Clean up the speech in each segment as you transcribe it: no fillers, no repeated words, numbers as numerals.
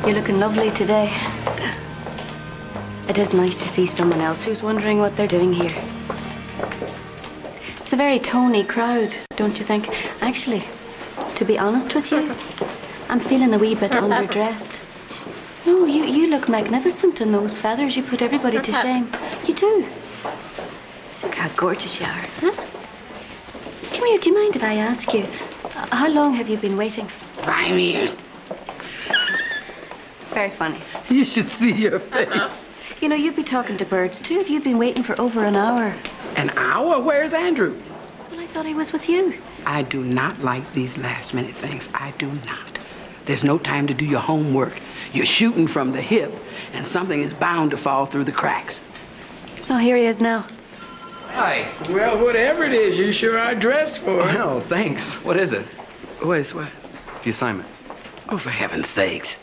You're looking lovely today. It is nice to see someone else who's wondering what they're doing here. It's a very Tony crowd, don't you think? Actually, to be honest with you, I'm feeling a wee bit underdressed. No, you look magnificent in those feathers. You put everybody to shame. You do. So how gorgeous you are, huh? Come here, do you mind if I ask you, how long have you been waiting? 5 years. Very funny. You should see your face. You know, you'd be talking to birds too if you'd been waiting for over an hour. An hour? Where's Andrew? Well, I thought he was with you. I do not like these last-minute things. I do not. There's no time to do your homework. You're shooting from the hip, and something is bound to fall through the cracks. Oh, here he is now. Hi. Well, whatever it is, you sure are dressed for it. Oh, thanks. What is it? What is what? The assignment. Oh, for heaven's sakes.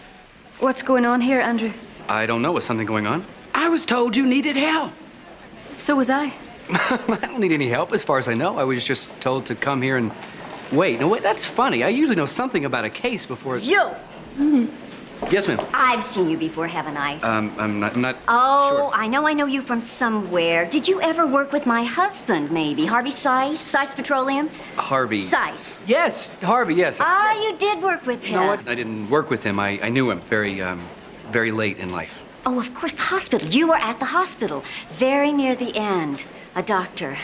What's going on here, Andrew? I don't know. Is something going on? I was told you needed help. So was I. I don't need any help, as far as I know. I was just told to come here and wait. No, wait, that's funny. I usually know something about a case before... You! Yes, ma'am. I've seen you before, haven't I? I'm not Oh, sure. I know you from somewhere. Did you ever work with my husband, maybe? Harvey Sice? Sice Petroleum? Harvey. Sice. Yes, Harvey, yes. Ah, you did work with him. You know what? I didn't work with him. I knew him very late in life. Oh, of course, the hospital. You were at the hospital. Very near the end. A doctor.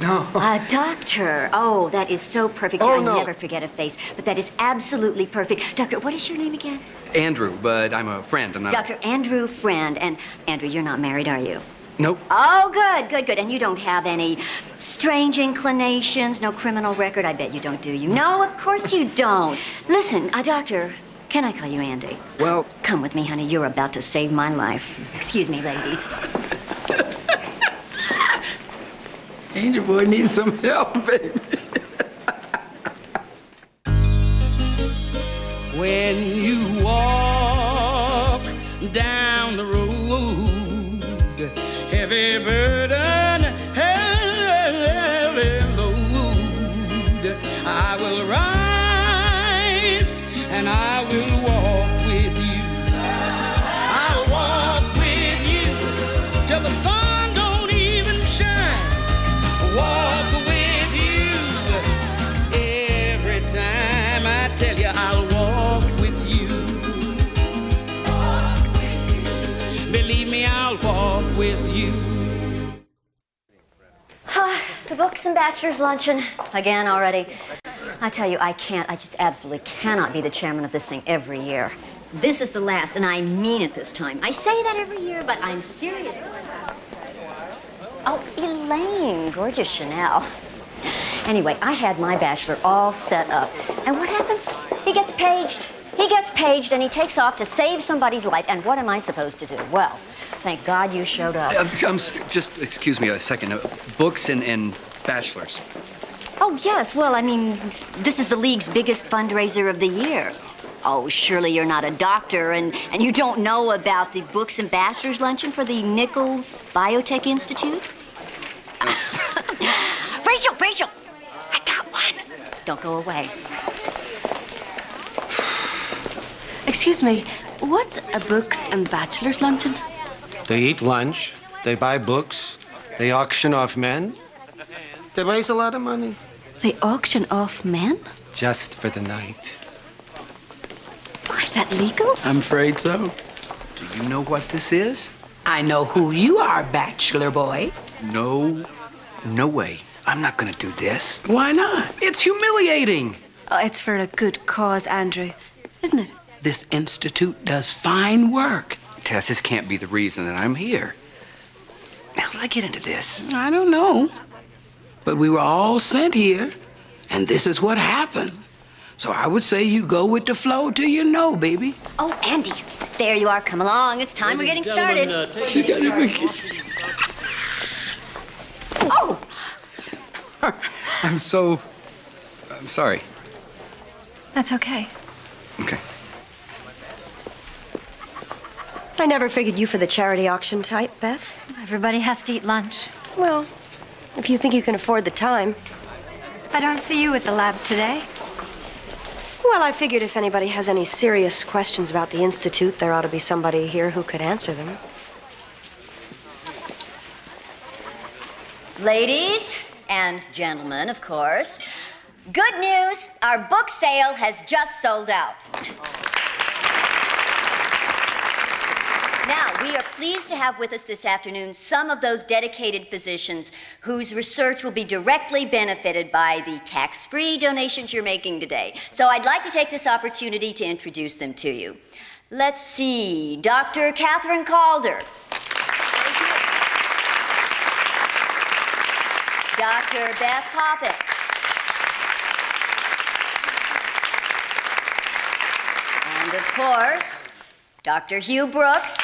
No. A doctor. Oh, that is so perfect. Oh, I no. never forget a face, but that is absolutely perfect. Doctor, what is your name again? Andrew, but I'm a friend. I'm not... Dr. Andrew Friend. And Andrew, you're not married, are you? Nope. Oh, good. And you don't have any strange inclinations, no criminal record? I bet you don't, do you? No, of course you don't. Listen, doctor, can I call you Andy? Well... Come with me, honey. You're about to save my life. Excuse me, ladies. Angel boy needs some help, baby. When you walk down the road, heavy burden, heavy load, I will rise and I will walk with you. I'll walk with you till the sun don't even shine. Walk with you every time I tell you I'll walk with you. Walk with you. Believe me, I'll walk with you. The books and bachelor's luncheon. Again already. I tell you, I just absolutely cannot be the chairman of this thing every year. This is the last, and I mean it this time. I say that every year, but I'm serious this time. Oh, Elaine, gorgeous Chanel. Anyway, I had my bachelor all set up. And what happens? He gets paged. He gets paged, and he takes off to save somebody's life. And what am I supposed to do? Well, thank God you showed up. Just excuse me a second. Books and bachelors. Oh, yes. Well, I mean, this is the league's biggest fundraiser of the year. Oh, surely you're not a doctor, and you don't know about the Books and Bachelor's Luncheon for the Nichols Biotech Institute? Rachel, I got one. Don't go away. Excuse me, what's a books and bachelor's luncheon? They eat lunch, they buy books, they auction off men. They raise a lot of money. They auction off men? Just for the night. Oh, is that legal? I'm afraid so. Do you know what this is? I know who you are, bachelor boy. No way. I'm not gonna do this. Why not? It's humiliating. Oh, it's for a good cause, Andrew, isn't it? This institute does fine work. Tess, this can't be the reason that I'm here. How did I get into this? I don't know. But we were all sent here, and this is what happened. So I would say you go with the flow till you know, baby. Oh, Andy, there you are. Come along. It's time. We're getting started. She got it again. Oh! I'm sorry. That's okay. Okay. I never figured you for the charity auction type, Beth. Everybody has to eat lunch. Well, if you think you can afford the time. I don't see you at the lab today. Well, I figured if anybody has any serious questions about the Institute, there ought to be somebody here who could answer them. Ladies and gentlemen, of course, good news, our book sale has just sold out. Now, we are pleased to have with us this afternoon some of those dedicated physicians whose research will be directly benefited by the tax-free donations you're making today. So I'd like to take this opportunity to introduce them to you. Let's see, Dr. Catherine Calder. Dr. Beth Poppett. And of course, Dr. Hugh Brooks.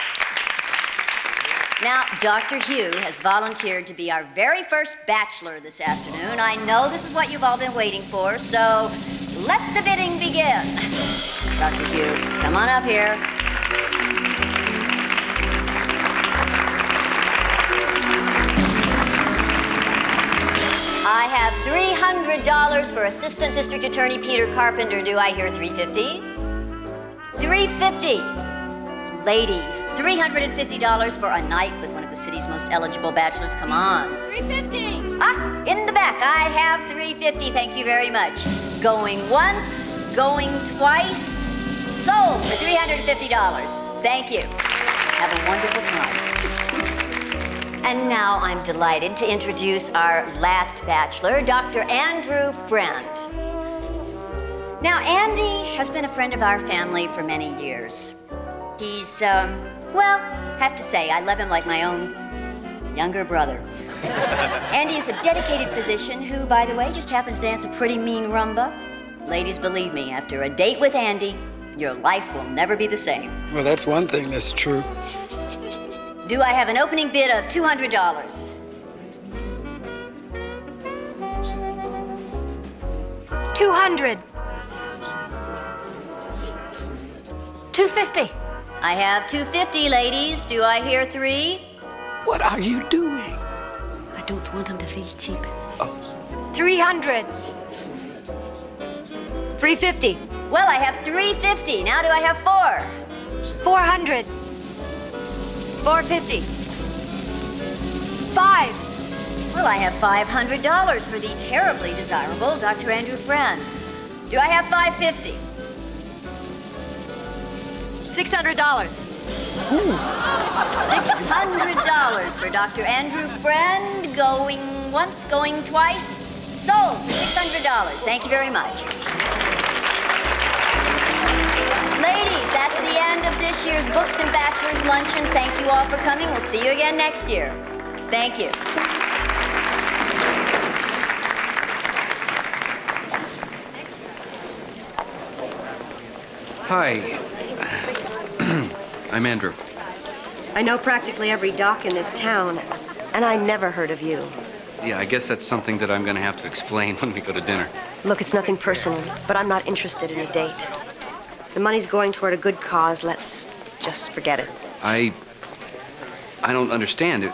Now, Dr. Hugh has volunteered to be our very first bachelor this afternoon. I know this is what you've all been waiting for, so let the bidding begin. Dr. Hugh, come on up here. I have $300 for Assistant District Attorney Peter Carpenter. Do I hear $350? $350. Ladies, $350 for a night with one of the city's most eligible bachelors. Come on. $350. Ah, in the back, I have $350. Thank you very much. Going once, going twice. Sold for $350. Thank you. Have a wonderful time. And now I'm delighted to introduce our last bachelor, Dr. Andrew Friend. Now, Andy has been a friend of our family for many years. He's, well, have to say, I love him like my own younger brother. Andy is a dedicated physician who, by the way, just happens to dance a pretty mean rumba. Ladies, believe me, after a date with Andy, your life will never be the same. Well, that's one thing that's true. Do I have an opening bid of $200? $200. $250. I have $250, ladies. Do I hear $3? What are you doing? I don't want him to feel cheap. $300. $350. Well, I have $350. Now do I have $4? $400. $450. $500. Well, I have $500 for the terribly desirable Dr. Andrew Friend. Do I have $550? $600. $600 for Dr. Andrew Friend. Going once, going twice. Sold for $600. Thank you very much. Ladies, that's the end of this year's Books and Bachelor's Luncheon. Thank you all for coming. We'll see you again next year. Thank you. Hi. I'm Andrew. I know practically every doc in this town, and I never heard of you. Yeah, I guess that's something that I'm going to have to explain when we go to dinner. Look, it's nothing personal, but I'm not interested in a date. The money's going toward a good cause. Let's just forget it. I don't understand.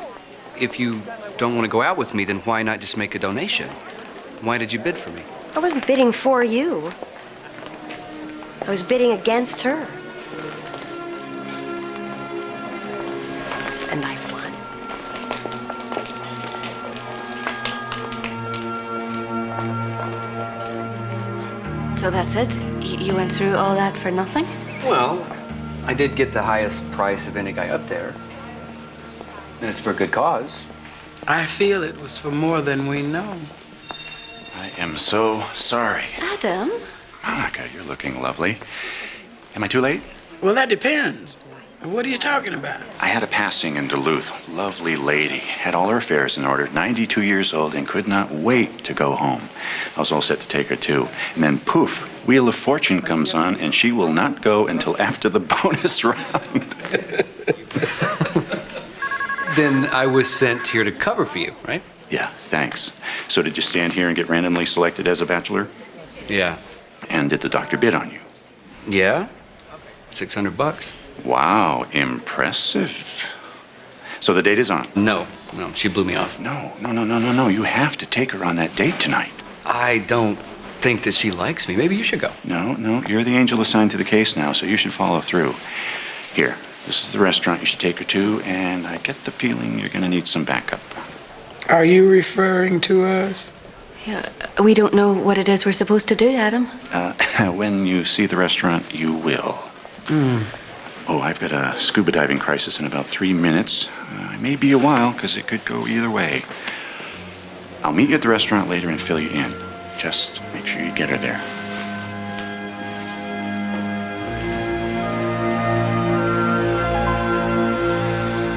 If you don't want to go out with me, then why not just make a donation? Why did you bid for me? I wasn't bidding for you. I was bidding against her. And I won. So that's it? You went through all that for nothing? Well, I did get the highest price of any guy up there. And it's for a good cause. I feel it was for more than we know. I am so sorry. Adam? Monica, you're looking lovely. Am I too late? Well, that depends. What are you talking about? I had a passing in Duluth. Lovely lady. Had all her affairs in order. 92 years old and could not wait to go home. I was all set to take her, too. And then, poof, Wheel of Fortune comes on, and she will not go until after the bonus round. Then I was sent here to cover for you, right? Yeah, thanks. So did you stand here and get randomly selected as a bachelor? Yeah. And did the doctor bid on you? Yeah? $600. Wow, impressive. So the date is on? No, she blew me off. No. You have to take her on that date tonight. I don't think that she likes me. Maybe you should go. No, you're the angel assigned to the case now, so you should follow through. Here, this is the restaurant you should take her to, and I get the feeling you're going to need some backup. Are you referring to us? Yeah, we don't know what it is we're supposed to do, Adam. When you see the restaurant, you will. Oh, I've got a scuba diving crisis in about 3 minutes. It may be a while, because it could go either way. I'll meet you at the restaurant later and fill you in. Just make sure you get her there.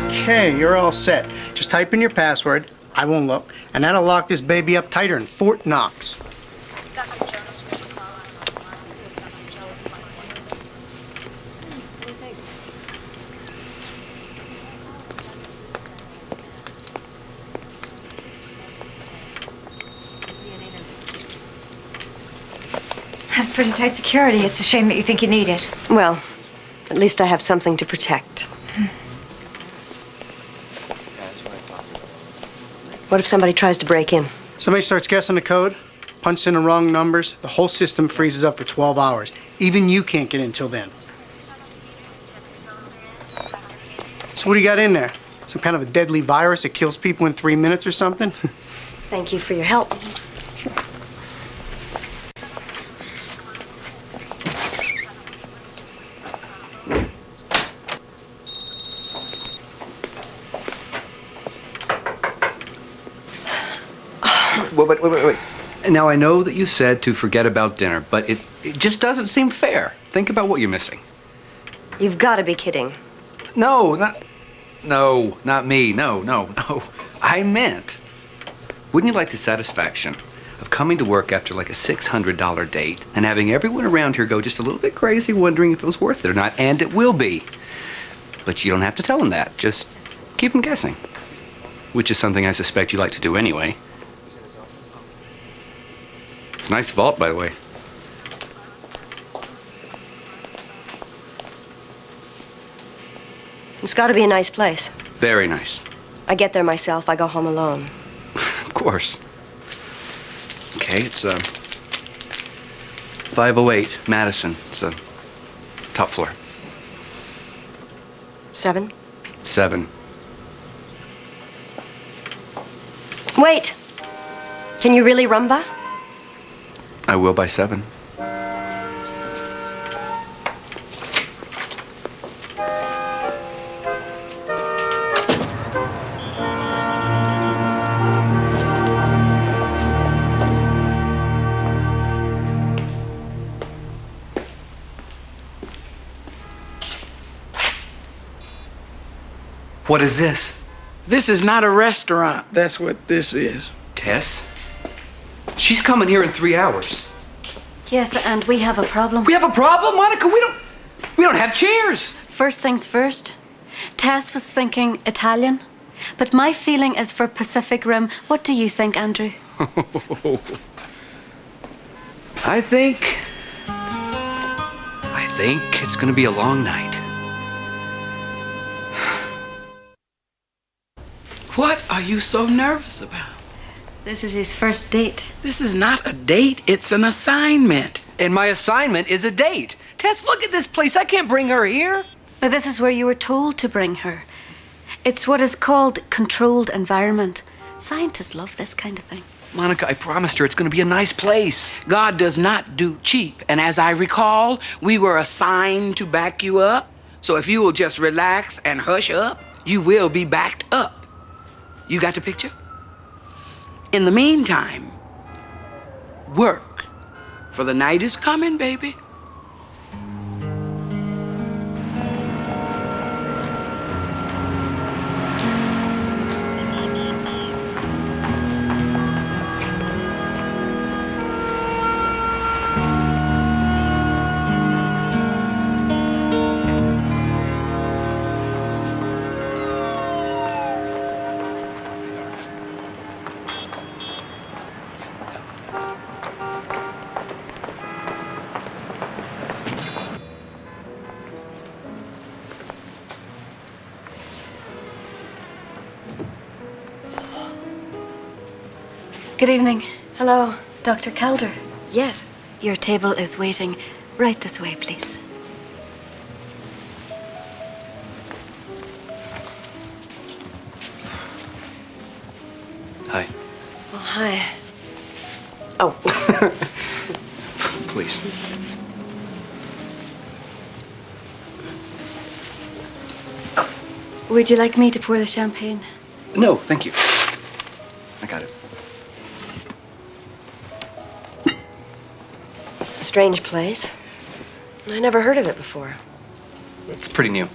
Okay, you're all set. Just type in your password. I won't look. And that'll lock this baby up tighter than Fort Knox. That's pretty tight security. It's a shame that you think you need it. Well, at least I have something to protect. What if somebody tries to break in? Somebody starts guessing the code, punches in the wrong numbers, the whole system freezes up for 12 hours. Even you can't get in till then. So what do you got in there? Some kind of a deadly virus that kills people in 3 minutes or something? Thank you for your help. Wait. Now, I know that you said to forget about dinner, but it just doesn't seem fair. Think about what you're missing. You've got to be kidding. No, not me. No. I meant, wouldn't you like the satisfaction of coming to work after like a $600 date and having everyone around here go just a little bit crazy wondering if it was worth it or not? And it will be. But you don't have to tell them that. Just keep them guessing. Which is something I suspect you like to do anyway. It's a nice vault, by the way. It's got to be a nice place. Very nice. I get there myself. I go home alone. Of course. Okay, it's 508 Madison. It's the top floor. 7? 7. Wait! Can you really rumba? I will by 7. What is this? This is not a restaurant. That's what this is. Tess? She's coming here in 3 hours. Yes, and we have a problem. We have a problem, Monica? We don't have chairs. First things first. Tess was thinking Italian, but my feeling is for Pacific Rim. What do you think, Andrew? I think it's gonna be a long night. What are you so nervous about? This is his first date. This is not a date, it's an assignment. And my assignment is a date. Tess, look at this place. I can't bring her here. But this is where you were told to bring her. It's what is called controlled environment. Scientists love this kind of thing. Monica, I promised her it's going to be a nice place. God does not do cheap. And as I recall, we were assigned to back you up. So if you will just relax and hush up, you will be backed up. You got the picture? In the meantime, work. For the night is coming, baby. Good evening. Hello. Dr. Calder. Yes. Your table is waiting. Right this way, please. Hi. Oh, hi. Oh. Please. Would you like me to pour the champagne? No, thank you. I got it. Strange place. I never heard of it before. It's pretty new.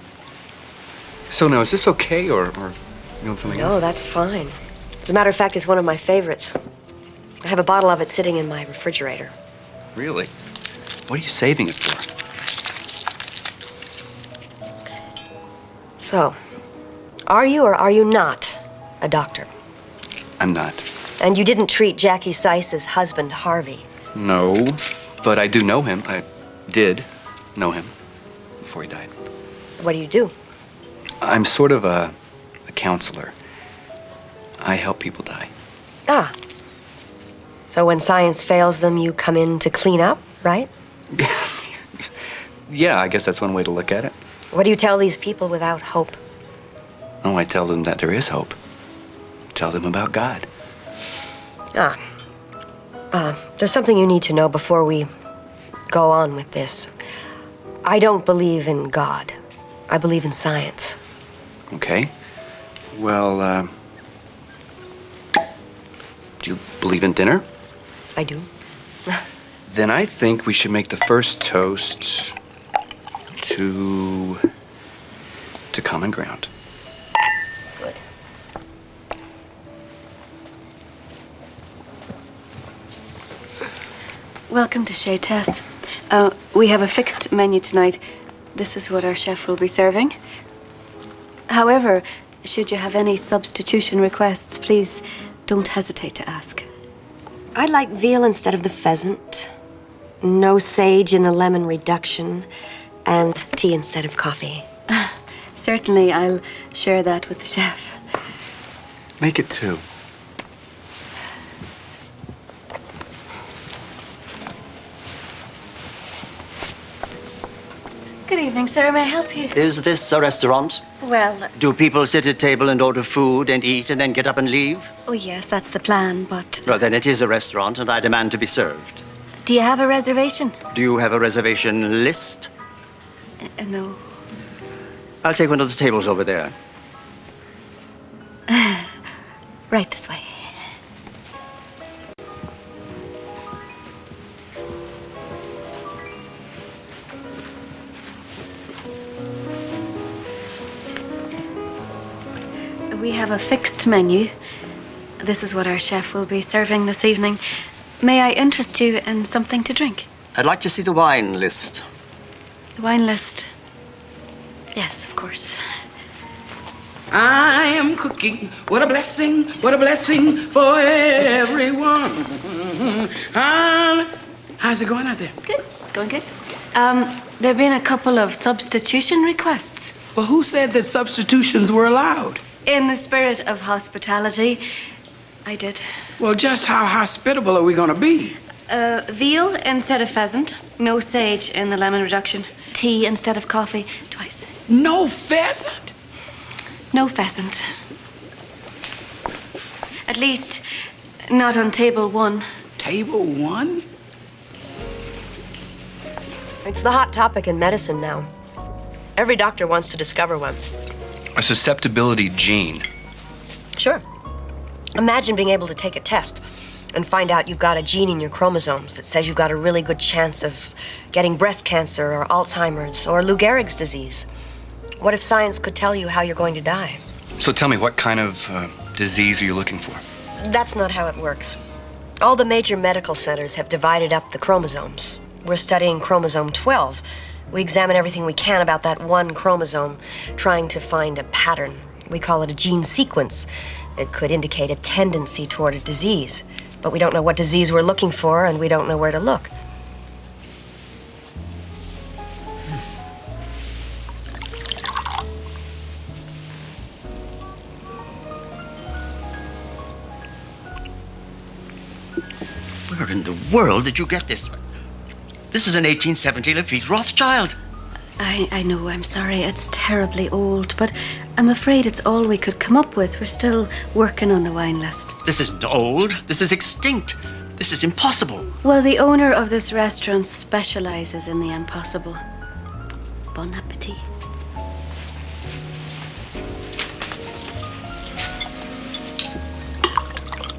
So now, is this okay, or you want something No, else? that's fine. As a matter of fact, it's one of my favorites. I have a bottle of it sitting in my refrigerator. Really? What are you saving it for? So, are you or are you not a doctor? I'm not. And you didn't treat Jackie Seiss's husband, Harvey? No, but I do know him. I did know him before he died. What do you do? I'm sort of a counselor. I help people die. Ah. So when science fails them, you come in to clean up, right? Yeah, I guess that's one way to look at it. What do you tell these people without hope? Oh, I tell them that there is hope. Tell them about God. There's something you need to know before we go on with this. I don't believe in God. I believe in science. Okay. Well, do you believe in dinner? I do. Then I think we should make the first toast to common ground. Good. Welcome to Chez Tess. We have a fixed menu tonight. This is what our chef will be serving. However, should you have any substitution requests, please don't hesitate to ask. I'd like veal instead of the pheasant, no sage in the lemon reduction, and tea instead of coffee. Certainly, I'll share that with the chef. Make it two. Good evening, sir. May I help you? Is this a restaurant? Well, Do people sit at table and order food and eat and then get up and leave? oh yes, that's the plan, but Well, then it is a restaurant and I demand to be served. do you have a reservation? Do you have a reservation list? No. I'll take one of the tables over there. Right this way. We have a fixed menu. This is what our chef will be serving this evening. May I interest you in something to drink? I'd like to see the wine list. The wine list. Yes, of course. I am cooking. What a blessing for everyone. How's it going out there? Good. Going good. There have been a couple of substitution requests. Well, who said that substitutions were allowed? In the spirit of hospitality, I did. Well, just how hospitable are we going to be? Veal instead of pheasant. No sage in the lemon reduction. Tea instead of coffee. Twice. No pheasant? No pheasant. At least, not on table one. Table one? It's the hot topic in medicine now. Every doctor wants to discover one. A susceptibility gene. Sure. Imagine being able to take a test and find out you've got a gene in your chromosomes that says you've got a really good chance of getting breast cancer or Alzheimer's or Lou Gehrig's disease. What if science could tell you how you're going to die? So tell me, what kind of disease are you looking for? That's not how it works. All the major medical centers have divided up the chromosomes. We're studying chromosome 12. We examine everything we can about that one chromosome, trying to find a pattern. We call it a gene sequence. It could indicate a tendency toward a disease. But we don't know what disease we're looking for, and we don't know where to look. Where in the world did you get this? This is an 1870 Lafitte Rothschild. I know, I'm sorry. It's terribly old, but I'm afraid it's all we could come up with. We're still working on the wine list. This isn't old. This is extinct. This is impossible. Well, the owner of this restaurant specializes in the impossible. Bon appetit.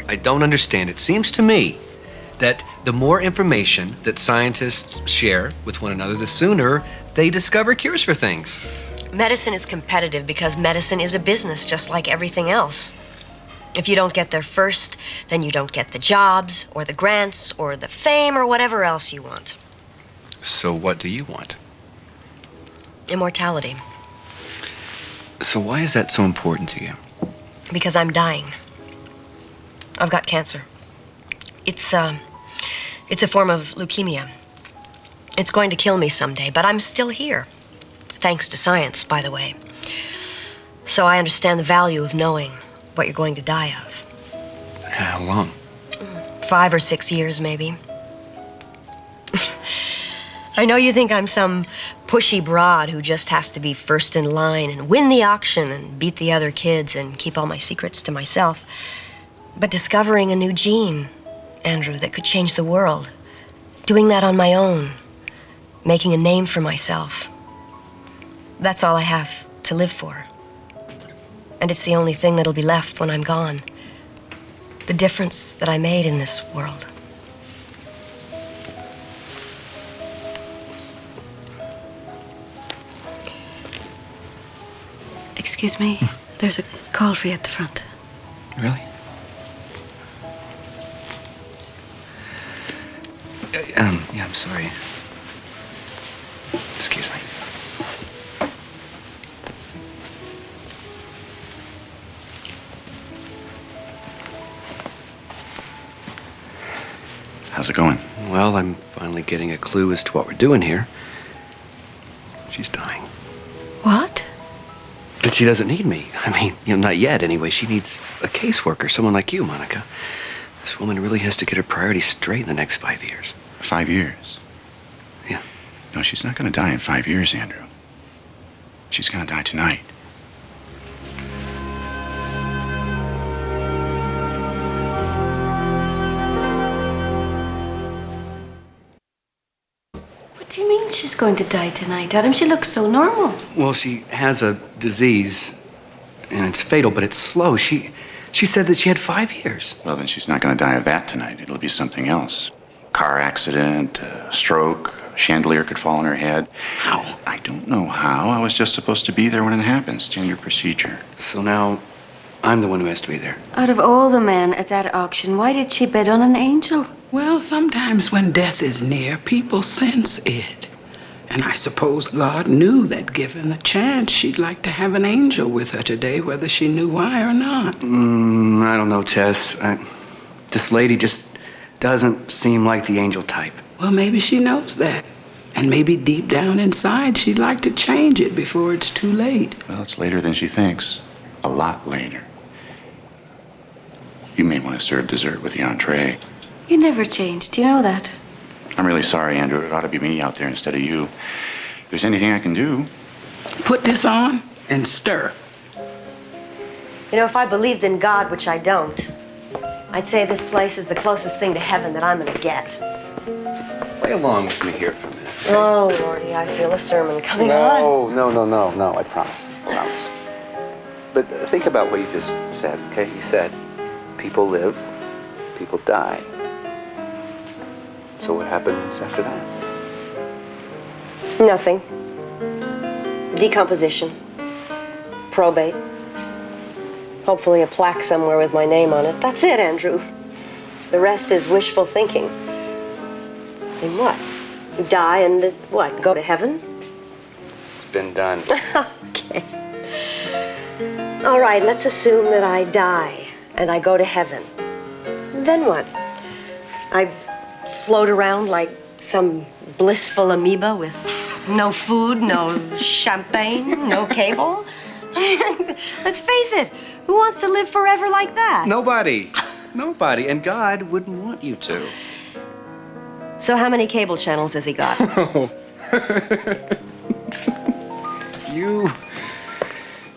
I don't understand. It seems to me that the more information that scientists share with one another, the sooner they discover cures for things. Medicine is competitive because medicine is a business just like everything else. If you don't get there first, then you don't get the jobs or the grants or the fame or whatever else you want. So what do you want? Immortality. So why is that so important to you? Because I'm dying. I've got cancer. It's a form of leukemia. It's going to kill me someday, but I'm still here. Thanks to science, by the way. So I understand the value of knowing what you're going to die of. How long? 5 or 6 years, maybe. I know you think I'm some pushy broad who just has to be first in line and win the auction and beat the other kids and keep all my secrets to myself. But discovering a new gene, Andrew, that could change the world, doing that on my own, making a name for myself, that's all I have to live for. And it's the only thing that'll be left when I'm gone. The difference that I made in this world. Excuse me, there's a call for you at the front. Really? Yeah, I'm sorry. Excuse me. How's it going? Well, I'm finally getting a clue as to what we're doing here. She's dying. What? But she doesn't need me. I mean, not yet anyway. She needs a caseworker, someone like you, Monica. This woman really has to get her priorities straight in the next 5 years. 5 years? Yeah. No, she's not going to die in 5 years, Andrew. She's going to die tonight. What do you mean she's going to die tonight, Adam? She looks so normal. Well, she has a disease, and it's fatal, but it's slow. She said that she had 5 years. Well, then she's not going to die of that tonight. It'll be something else. Car accident, stroke, chandelier could fall on her head. How? I don't know how. I was just supposed to be there when it happens. Standard procedure. So now I'm the one who has to be there. Out of all the men at that auction, why did she bid on an angel? Well, sometimes when death is near, people sense it. And I suppose God knew that given the chance, she'd like to have an angel with her today, whether she knew why or not. I don't know, Tess. This lady just doesn't seem like the angel type. Well, maybe she knows that. And maybe deep down inside, she'd like to change it before it's too late. Well, it's later than she thinks. A lot later. You may want to serve dessert with the entree. You never changed, you know that? I'm really sorry, Andrew. It ought to be me out there instead of you. If there's anything I can do. Put this on and stir. You know, if I believed in God, which I don't, I'd say this place is the closest thing to heaven that I'm gonna get. Play along with me here for a minute. Oh, Lordy, I feel a sermon coming on. No, I promise. But think about what you just said, okay? You said, people live, people die. So what happens after that? Nothing. Decomposition. Probate. Hopefully a plaque somewhere with my name on it. That's it, Andrew. The rest is wishful thinking. And what? You die and what? Go to heaven? It's been done. Okay. All right, let's assume that I die and I go to heaven. Then what? I float around like some blissful amoeba with no food, no champagne, no cable? Let's face it, who wants to live forever like that? Nobody. And God wouldn't want you to. So how many cable channels has he got?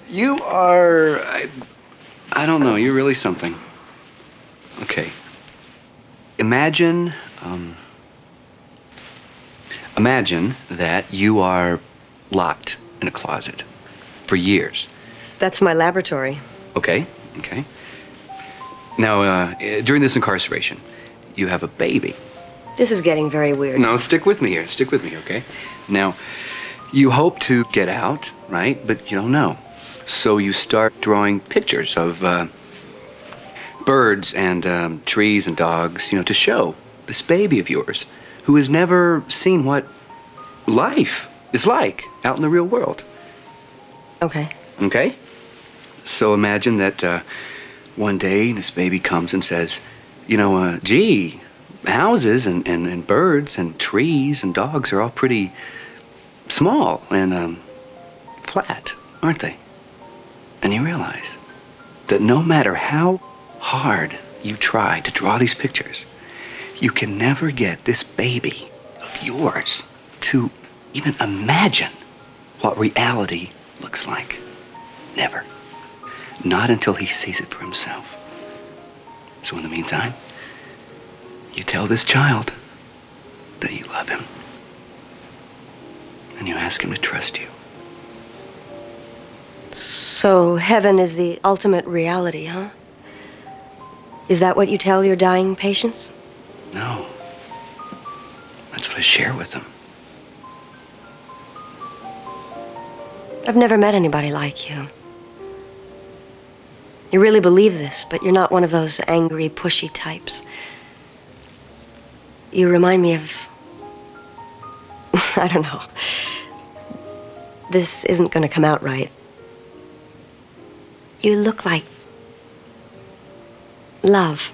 You are, I don't know, you're really something. Okay. Imagine that you are locked in a closet for years. That's my laboratory. Okay. Now, during this incarceration, you have a baby. This is getting very weird. No, stick with me here, okay? Now, you hope to get out, right? But you don't know. So you start drawing pictures of birds and trees and dogs, to show this baby of yours who has never seen what life is like out in the real world. Okay. Okay? So imagine that one day this baby comes and says, gee, houses and birds and trees and dogs are all pretty small and flat, aren't they? And you realize that no matter how hard you try to draw these pictures, you can never get this baby of yours to even imagine what reality looks like. Never. Not until he sees it for himself. So in the meantime, you tell this child that you love him. And you ask him to trust you. So heaven is the ultimate reality, huh? Is that what you tell your dying patients? No. That's what I share with them. I've never met anybody like you. You really believe this, but you're not one of those angry, pushy types. You remind me of... I don't know. This isn't going to come out right. You look like... love.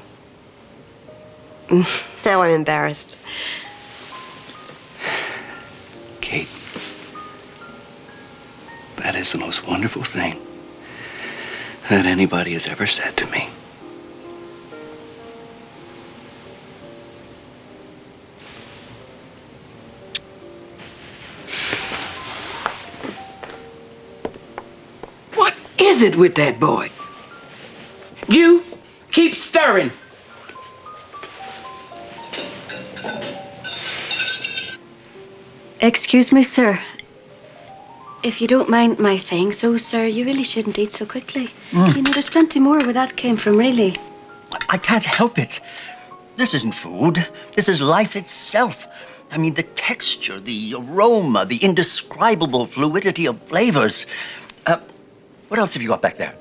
Now I'm embarrassed. Kate, that is the most wonderful thing that anybody has ever said to me. What is it with that boy? You keep stirring. Excuse me, sir. If you don't mind my saying so, sir, you really shouldn't eat so quickly. There's plenty more where that came from, really. I can't help it. This isn't food. This is life itself. I mean, the texture, the aroma, the indescribable fluidity of flavors. What else have you got back there?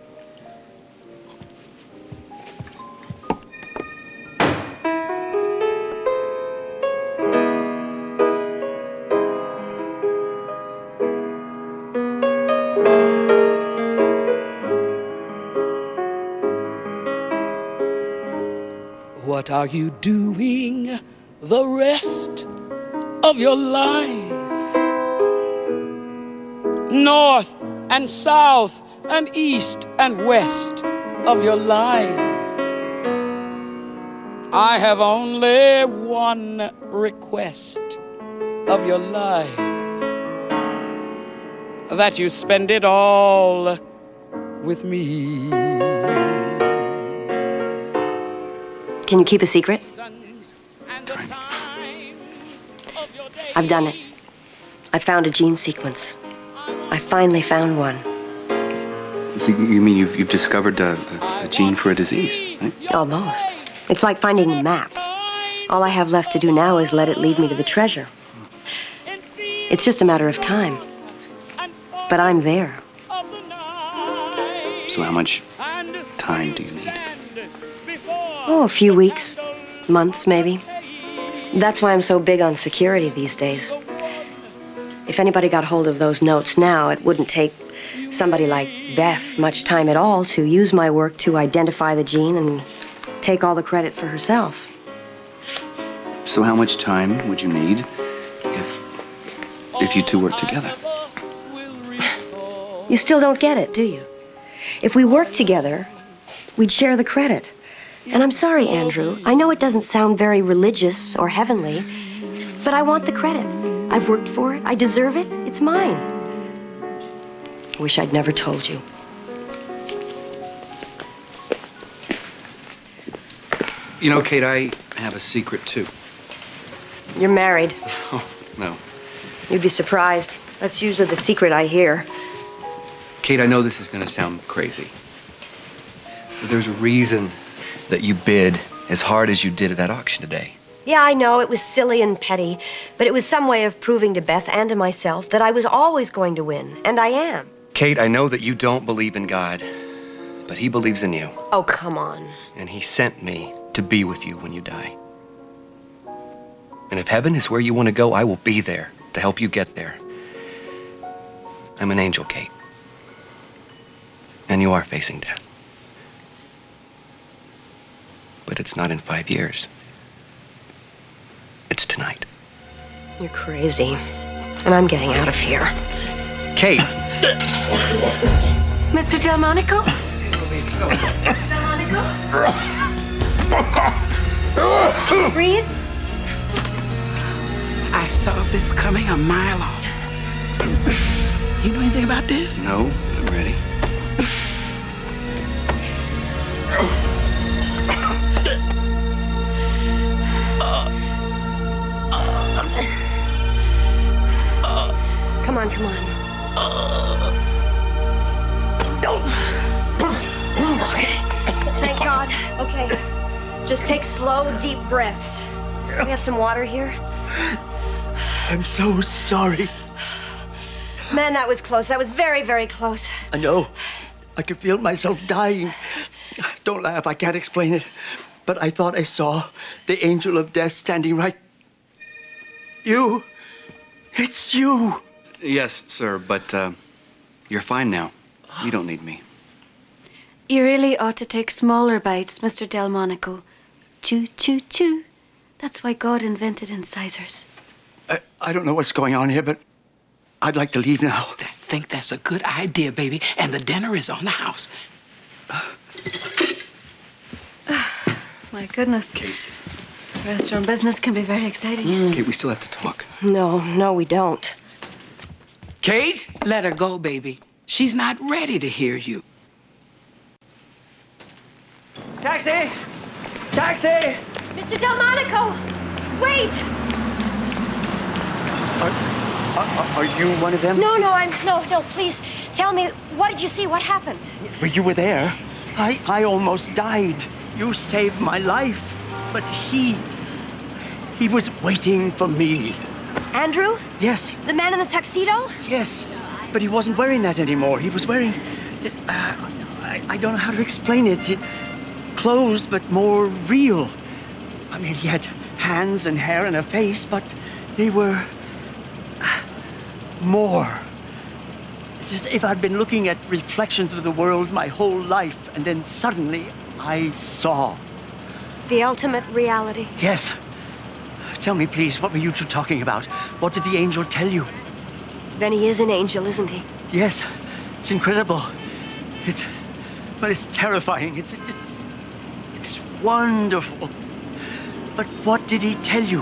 What are you doing the rest of your life? North and south and east and west of your life. I have only one request of your life, that you spend it all with me. Can you keep a secret? I've done it. I found a gene sequence. I finally found one. So you mean you've discovered a gene for a disease, right? Almost. It's like finding a map. All I have left to do now is let it lead me to the treasure. It's just a matter of time. But I'm there. So how much time do you need? Oh, a few weeks, months maybe. That's why I'm so big on security these days. If anybody got hold of those notes now, it wouldn't take somebody like Beth much time at all to use my work to identify the gene and take all the credit for herself. So how much time would you need if you two worked together? You still don't get it, do you? If we worked together, we'd share the credit. And I'm sorry, Andrew. I know it doesn't sound very religious or heavenly, But I want the credit. I've worked for it. I deserve it. It's mine. I wish I'd never told you. You know, Kate, I have a secret, too. You're married. Oh, no. You'd be surprised. That's usually the secret I hear. Kate, I know this is going to sound crazy. But there's a reason that you bid as hard as you did at that auction today. Yeah, I know, it was silly and petty, but it was some way of proving to Beth and to myself that I was always going to win, and I am. Kate, I know that you don't believe in God, but he believes in you. Oh, come on. And he sent me to be with you when you die. And if heaven is where you want to go, I will be there to help you get there. I'm an angel, Kate. And you are facing death. But it's not in 5 years. It's tonight. You're crazy. And I'm getting out of here. Kate! Mr. Delmonico? Delmonico? Breathe. I saw this coming a mile off. You know anything about this? No, but I'm ready. Come on, come on. Thank God. Okay. Just take slow, deep breaths. We have some water here? I'm so sorry. Man, that was close. That was very, very close. I know. I could feel myself dying. Don't laugh. I can't explain it. But I thought I saw the angel of death standing right. You. It's you. Yes, sir, but you're fine now. You don't need me. You really ought to take smaller bites, Mr. Delmonico. Chew, chew, chew. That's why God invented incisors. I don't know what's going on here, but I'd like to leave now. I think that's a good idea, baby. And the dinner is on the house. My goodness. Kate. Restaurant business can be very exciting. Kate, we still have to talk. No, we don't. Kate? Let her go, baby. She's not ready to hear you. Taxi! Taxi! Mr. Delmonico! Wait! Are you one of them? No, please. Tell me, what did you see? What happened? Well, you were there. I almost died. You saved my life. But he was waiting for me. Andrew? Yes. The man in the tuxedo? Yes. But he wasn't wearing that anymore. He was wearing... I don't know how to explain it. Clothes, but more real. I mean, he had hands and hair and a face, but they were... more. It's as if I'd been looking at reflections of the world my whole life, and then suddenly I saw. The ultimate reality. Yes. Tell me, please, what were you two talking about? What did the angel tell you? Then he is an angel, isn't he? Yes. It's incredible. But it's terrifying. It's wonderful. But what did he tell you?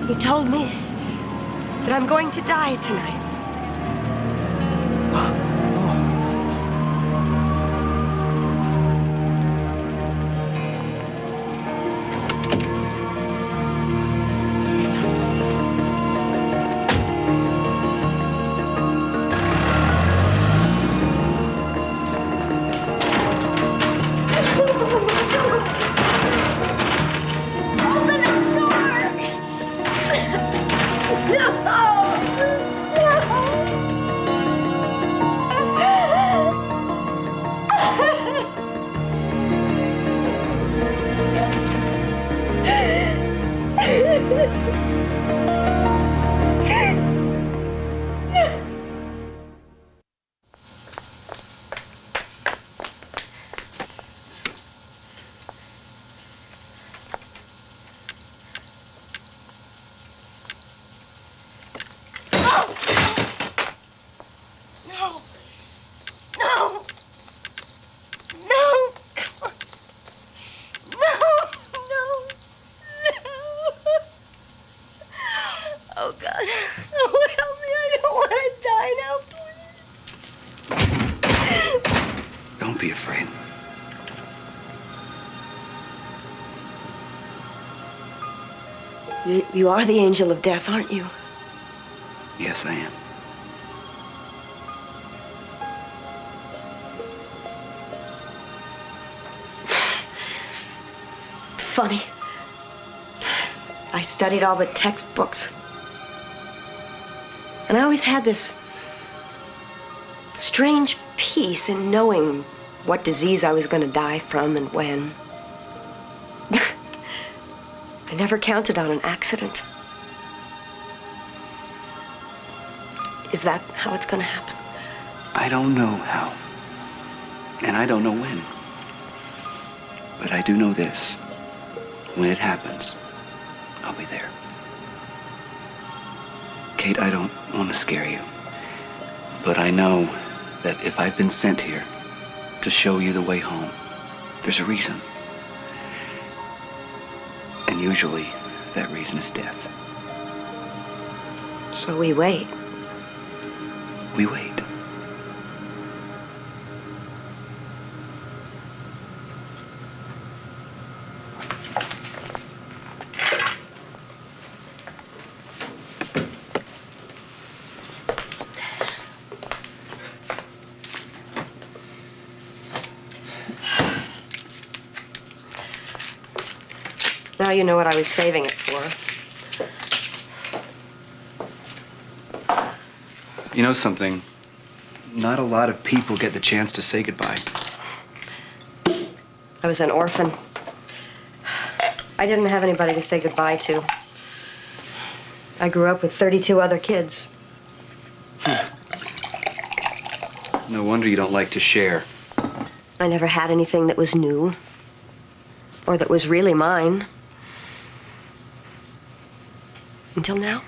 He told me that I'm going to die tonight. You are the angel of death, aren't you? Yes, I am. Funny. I studied all the textbooks. And I always had this strange peace in knowing what disease I was going to die from and when. I never counted on an accident. Is that how it's going to happen? I don't know how. And I don't know when. But I do know this. When it happens, I'll be there. Kate, I don't want to scare you. But I know that if I've been sent here to show you the way home, there's a reason. And usually, that reason is death. So we wait. We wait. Now you know what I was saving it for. You know something? Not a lot of people get the chance to say goodbye. I was an orphan. I didn't have anybody to say goodbye to. I grew up with 32 other kids. No wonder you don't like to share. I never had anything that was new or that was really mine. Until now.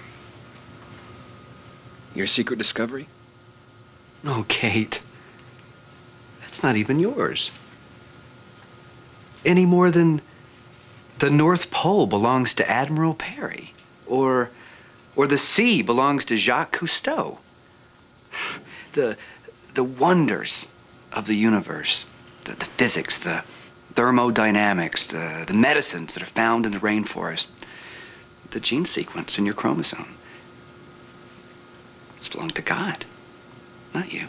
Your secret discovery? Oh, Kate. That's not even yours. Any more than the North Pole belongs to Admiral Perry. Or the sea belongs to Jacques Cousteau. The wonders of the universe, the physics, the thermodynamics, the medicines that are found in the rainforest, the gene sequence in your chromosome. It's belonged to God, not you.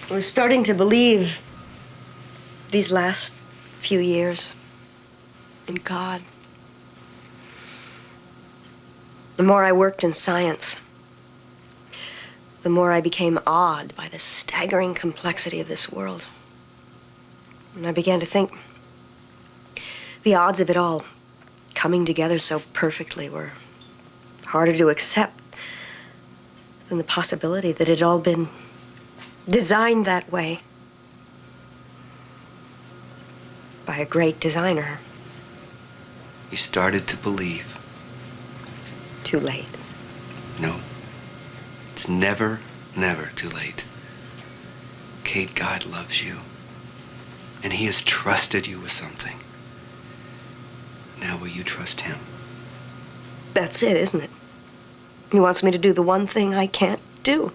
I was starting to believe these last few years in God. The more I worked in science, the more I became awed by the staggering complexity of this world. And I began to think the odds of it all coming together so perfectly were harder to accept than the possibility that it had all been designed that way by a great designer. You started to believe. Too late. No. It's never, never too late. Kate, God loves you. And he has trusted you with something. Now will you trust him? That's it, isn't it? He wants me to do the one thing I can't do.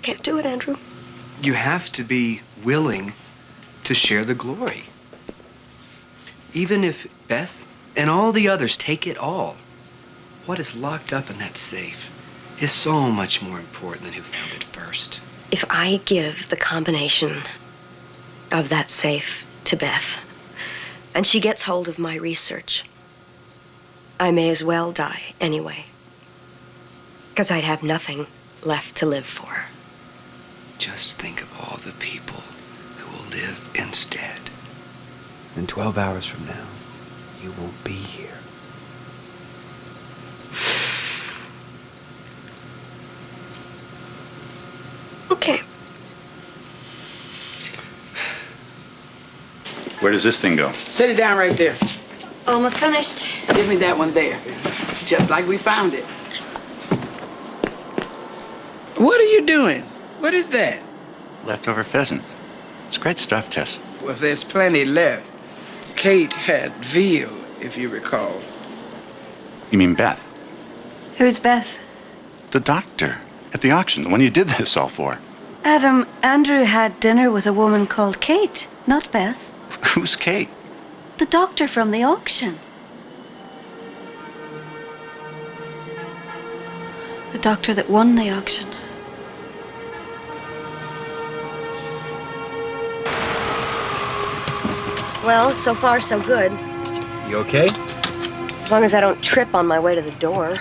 Can't do it, Andrew. You have to be willing to share the glory. Even if Beth and all the others take it all, what is locked up in that safe is so much more important than who found it first. If I give the combination of that safe to Beth, and she gets hold of my research, I may as well die anyway. Because I'd have nothing left to live for. Just think of all the people who will live instead. And 12 hours from now, you won't be here. Okay. Where does this thing go? Set it down right there. Almost finished. Give me that one there. Just like we found it. What are you doing? What is that? Leftover pheasant. It's great stuff, Tess. Well, there's plenty left. Kate had veal, if you recall. You mean Beth? Who's Beth? The doctor. At the auction, the one you did this all for. Adam, Andrew had dinner with a woman called Kate, not Beth. Who's Kate? The doctor from the auction. The doctor that won the auction. Well, so far, so good. You okay? As long as I don't trip on my way to the door.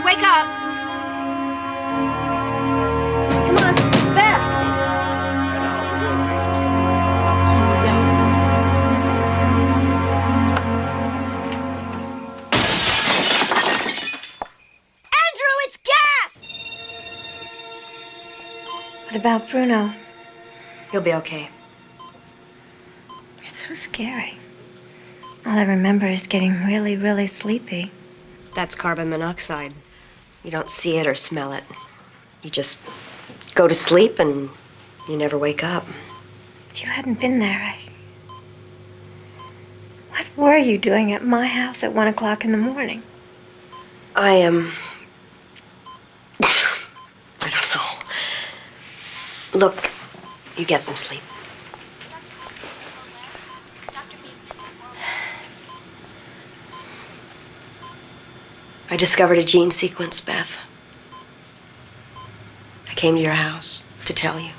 Wake up! Come on, Beth! Andrew, it's gas! What about Bruno? He'll be okay. It's so scary. All I remember is getting really, really sleepy. That's carbon monoxide. You don't see it or smell it. You just go to sleep and you never wake up. If you hadn't been there, What were you doing at my house at 1 o'clock in the morning? I am... I don't know. Look, you get some sleep. I discovered a gene sequence, Beth. I came to your house to tell you.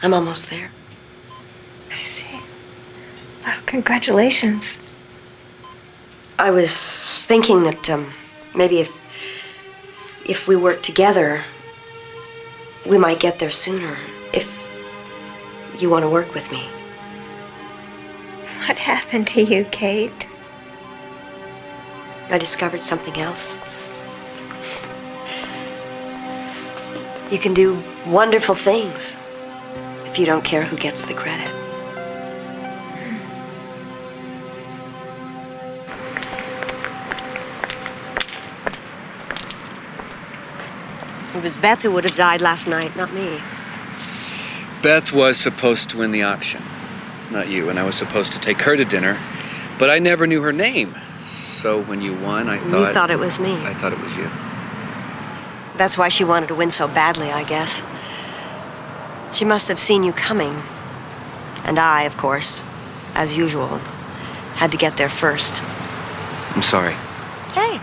I'm almost there. I see. Well, congratulations. I was thinking that maybe if we work together, we might get there sooner. If you want to work with me. What happened to you, Kate? I discovered something else. You can do wonderful things if you don't care who gets the credit. It was Beth who would have died last night, not me. Beth was supposed to win the auction, not you, and I was supposed to take her to dinner, but I never knew her name. So when you won, I thought... You thought it was me. I thought it was you. That's why she wanted to win so badly, I guess. She must have seen you coming. And I, of course, as usual, had to get there first. I'm sorry. Hey,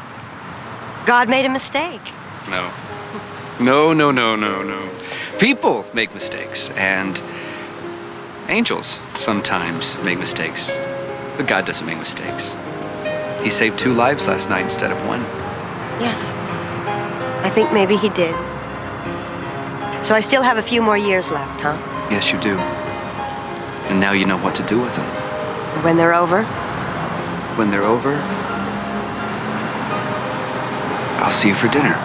God made a mistake. No. No. People make mistakes, and angels sometimes make mistakes. But God doesn't make mistakes. He saved 2 lives last night instead of 1. Yes. I think maybe he did. So I still have a few more years left, huh? Yes, you do. And now you know what to do with them. When they're over? When they're over, I'll see you for dinner.